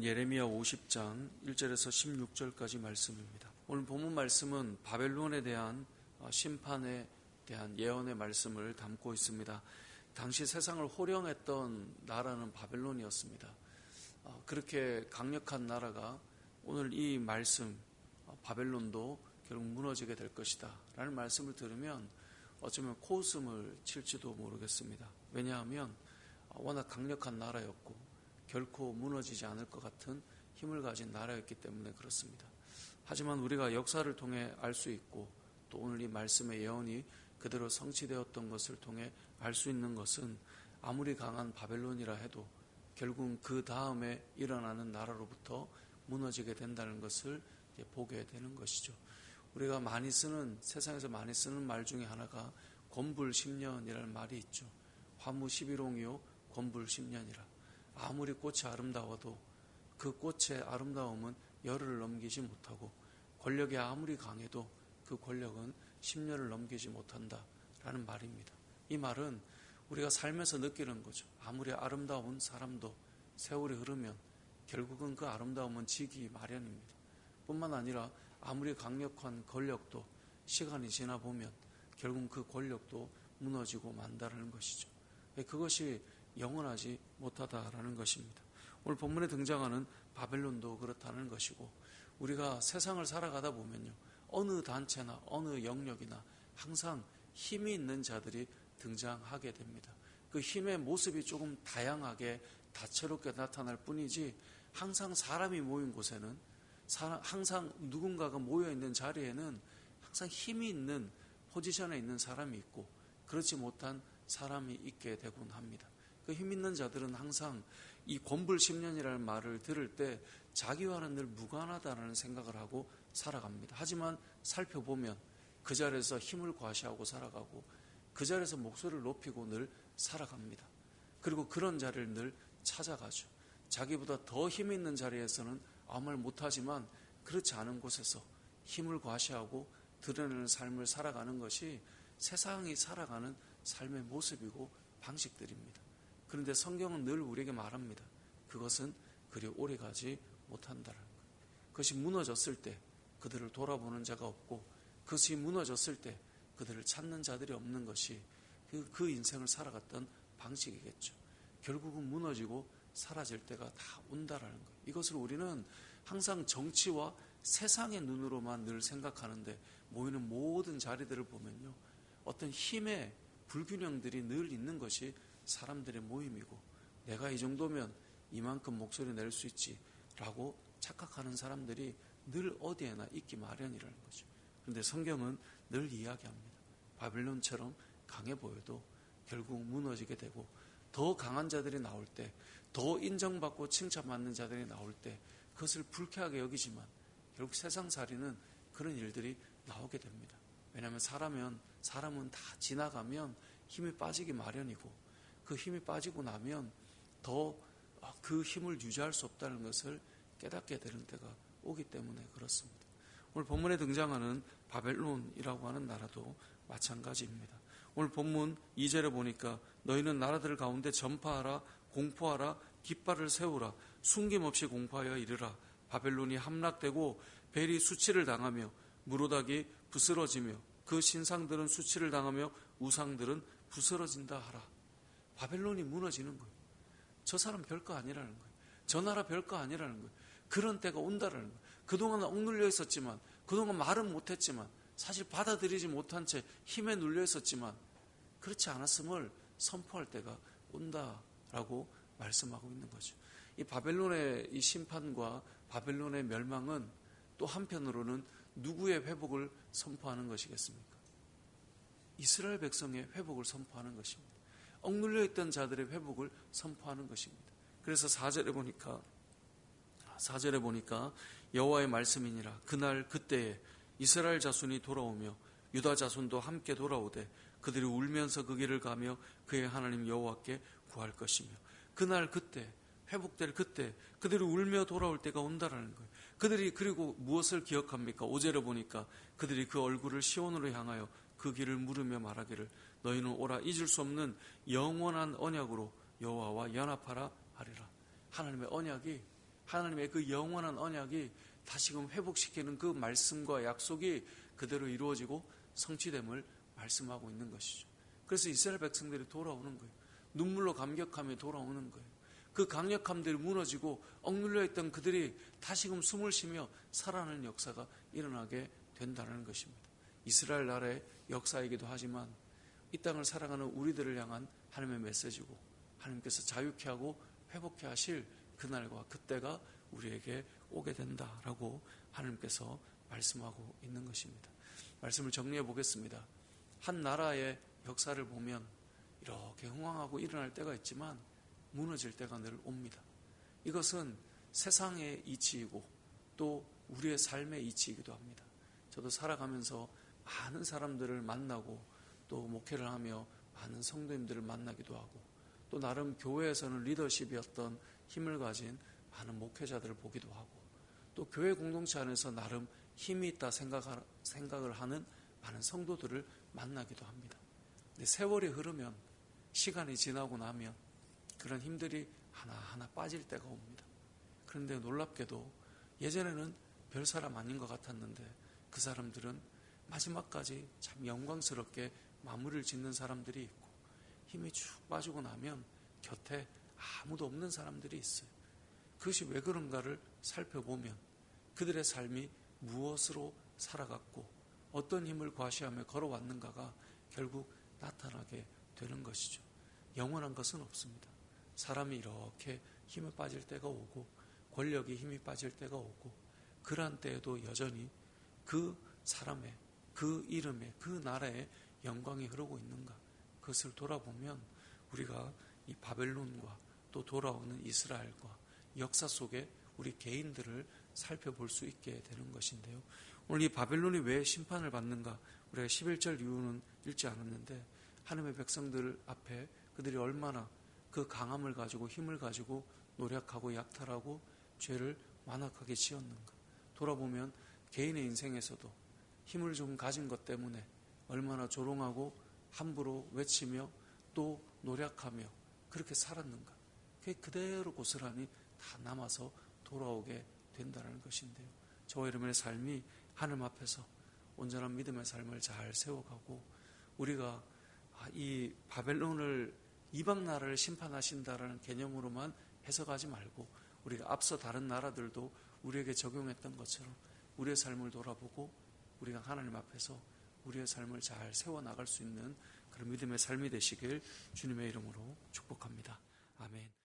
예레미야 50장 1절에서 16절까지 말씀입니다. 오늘 본문 말씀은 바벨론에 대한 심판에 대한 예언의 말씀을 담고 있습니다. 당시 세상을 호령했던 나라는 바벨론이었습니다. 그렇게 강력한 나라가 오늘 이 말씀 바벨론도 결국 무너지게 될 것이다 라는 말씀을 들으면 어쩌면 코웃음을 칠지도 모르겠습니다. 왜냐하면 워낙 강력한 나라였고 결코 무너지지 않을 것 같은 힘을 가진 나라였기 때문에 그렇습니다. 하지만 우리가 역사를 통해 알 수 있고 또 오늘 이 말씀의 예언이 그대로 성취되었던 것을 통해 알 수 있는 것은 아무리 강한 바벨론이라 해도 결국 그 다음에 일어나는 나라로부터 무너지게 된다는 것을 보게 되는 것이죠. 우리가 많이 쓰는, 세상에서 많이 쓰는 말 중에 하나가 권불십년이라는 말이 있죠. 화무 11홍이요 권불십년이라. 아무리 꽃이 아름다워도 그 꽃의 아름다움은 열흘을 넘기지 못하고 권력이 아무리 강해도 그 권력은 10년을 넘기지 못한다라는 말입니다. 이 말은 우리가 살면서 느끼는 거죠. 아무리 아름다운 사람도 세월이 흐르면 결국은 그 아름다움은 지기 마련입니다. 뿐만 아니라 아무리 강력한 권력도 시간이 지나 보면 결국 그 권력도 무너지고 만다라는 것이죠. 그것이 영원하지 못하다라는 것입니다. 오늘 본문에 등장하는 바벨론도 그렇다는 것이고 우리가 세상을 살아가다 보면요. 어느 단체나 어느 영역이나 항상 힘이 있는 자들이 등장하게 됩니다. 그 힘의 모습이 조금 다양하게 다채롭게 나타날 뿐이지 항상 사람이 모인 곳에는 항상 누군가가 모여있는 자리에는 항상 힘이 있는 포지션에 있는 사람이 있고 그렇지 못한 사람이 있게 되곤 합니다. 그 힘 있는 자들은 항상 이 권불십년이라는 말을 들을 때 자기와는 늘 무관하다는 생각을 하고 살아갑니다. 하지만 살펴보면 그 자리에서 힘을 과시하고 살아가고 그 자리에서 목소리를 높이고 늘 살아갑니다. 그리고 그런 자리를 늘 찾아가죠. 자기보다 더 힘 있는 자리에서는 아무 말 못하지만 그렇지 않은 곳에서 힘을 과시하고 드러내는 삶을 살아가는 것이 세상이 살아가는 삶의 모습이고 방식들입니다. 그런데 성경은 늘 우리에게 말합니다. 그것은 그리 오래가지 못한다는 것. 그것이 무너졌을 때 그들을 돌아보는 자가 없고 그것이 무너졌을 때 그들을 찾는 자들이 없는 것이 그 인생을 살아갔던 방식이겠죠. 결국은 무너지고 사라질 때가 다 온다라는 거예요. 이것을 우리는 항상 정치와 세상의 눈으로만 늘 생각하는데 모이는 모든 자리들을 보면요. 어떤 힘의 불균형들이 늘 있는 것이 사람들의 모임이고 내가 이 정도면 이만큼 목소리 낼 수 있지 라고 착각하는 사람들이 늘 어디에나 있기 마련이라는 거죠. 그런데 성경은 늘 이야기합니다. 바벨론처럼 강해 보여도 결국 무너지게 되고 더 강한 자들이 나올 때, 더 인정받고 칭찬받는 자들이 나올 때 그것을 불쾌하게 여기지만 결국 세상살이는 그런 일들이 나오게 됩니다. 왜냐하면 사람은 다 지나가면 힘이 빠지기 마련이고 그 힘이 빠지고 나면 더 그 힘을 유지할 수 없다는 것을 깨닫게 되는 때가 오기 때문에 그렇습니다. 오늘 본문에 등장하는 바벨론이라고 하는 나라도 마찬가지입니다. 오늘 본문 2절에 보니까 너희는 나라들 가운데 전파하라, 공포하라, 깃발을 세우라, 숨김없이 공포하여 이르라. 바벨론이 함락되고 벨이 수치를 당하며 무로닥이 부스러지며 그 신상들은 수치를 당하며 우상들은 부스러진다 하라. 바벨론이 무너지는 거예요. 저 사람 별거 아니라는 거예요. 저 나라 별거 아니라는 거예요. 그런 때가 온다라는 거예요. 그동안 억눌려 있었지만, 그동안 말은 못했지만, 사실 받아들이지 못한 채 힘에 눌려 있었지만 그렇지 않았음을 선포할 때가 온다라고 말씀하고 있는 거죠. 이 바벨론의 이 심판과 바벨론의 멸망은 또 한편으로는 누구의 회복을 선포하는 것이겠습니까? 이스라엘 백성의 회복을 선포하는 것입니다. 억눌려 있던 자들의 회복을 선포하는 것입니다. 그래서 4절에 보니까 여호와의 말씀이니라. 그날 그때에 이스라엘 자손이 돌아오며 유다 자손도 함께 돌아오되 그들이 울면서 그 길을 가며 그의 하나님 여호와께 구할 것이며 그날 그때 회복될 그때 그들이 울며 돌아올 때가 온다라는 거예요. 그들이 그리고 무엇을 기억합니까? 5절에 보니까 그들이 그 얼굴을 시온으로 향하여 그 길을 물으며 말하기를 너희는 오라 잊을 수 없는 영원한 언약으로 여호와와 연합하라 하리라. 하나님의 언약이 하나님의 그 영원한 언약이 다시금 회복시키는 그 말씀과 약속이 그대로 이루어지고 성취됨을 말씀하고 있는 것이죠. 그래서 이스라엘 백성들이 돌아오는 거예요. 눈물로 감격하며 돌아오는 거예요. 그 강력함들이 무너지고 억눌려 있던 그들이 다시금 숨을 쉬며 살아나는 역사가 일어나게 된다는 것입니다. 이스라엘 나라의 역사이기도 하지만 이 땅을 살아가는 우리들을 향한 하나님의 메시지고, 하나님께서 자유케 하고 회복케 하실 그날과 그때가 우리에게 오게 된다라고 하나님께서 말씀하고 있는 것입니다. 말씀을 정리해 보겠습니다. 한 나라의 역사를 보면 이렇게 흥왕하고 일어날 때가 있지만 무너질 때가 늘 옵니다. 이것은 세상의 이치이고 또 우리의 삶의 이치이기도 합니다. 저도 살아가면서 많은 사람들을 만나고 또 목회를 하며 많은 성도님들을 만나기도 하고 또 나름 교회에서는 리더십이었던 힘을 가진 많은 목회자들을 보기도 하고 또 교회 공동체 안에서 나름 힘이 있다 생각을 하는 많은 성도들을 만나기도 합니다. 근데 세월이 흐르면, 시간이 지나고 나면 그런 힘들이 하나하나 빠질 때가 옵니다. 그런데 놀랍게도 예전에는 별 사람 아닌 것 같았는데 그 사람들은 마지막까지 참 영광스럽게 마무리를 짓는 사람들이 있고, 힘이 쭉 빠지고 나면 곁에 아무도 없는 사람들이 있어요. 그것이 왜 그런가를 살펴보면 그들의 삶이 무엇으로 살아갔고 어떤 힘을 과시하며 걸어왔는가가 결국 나타나게 되는 것이죠. 영원한 것은 없습니다. 사람이 이렇게 힘이 빠질 때가 오고 권력이 힘이 빠질 때가 오고, 그러한 때에도 여전히 그 사람의, 그 이름의, 그 나라의 영광이 흐르고 있는가, 그것을 돌아보면 우리가 이 바벨론과 또 돌아오는 이스라엘과 역사 속에 우리 개인들을 살펴볼 수 있게 되는 것인데요. 오늘 이 바벨론이 왜 심판을 받는가, 우리가 11절 이후는 읽지 않았는데 하나님의 백성들 앞에 그들이 얼마나 그 강함을 가지고 힘을 가지고 노력하고 약탈하고 죄를 완악하게 지었는가 돌아보면 개인의 인생에서도 힘을 좀 가진 것 때문에 얼마나 조롱하고 함부로 외치며 또 노력하며 그렇게 살았는가, 그게 그대로 고스란히 다 남아서 돌아오게 된다는 것인데요. 저와 여러분의 삶이 하나님 앞에서 온전한 믿음의 삶을 잘 세워가고 우리가 이 바벨론을 이방 나라를 심판하신다라는 개념으로만 해석하지 말고 우리가 앞서 다른 나라들도 우리에게 적용했던 것처럼 우리의 삶을 돌아보고 우리가 하나님 앞에서 우리의 삶을 잘 세워나갈 수 있는 그런 믿음의 삶이 되시길 주님의 이름으로 축복합니다.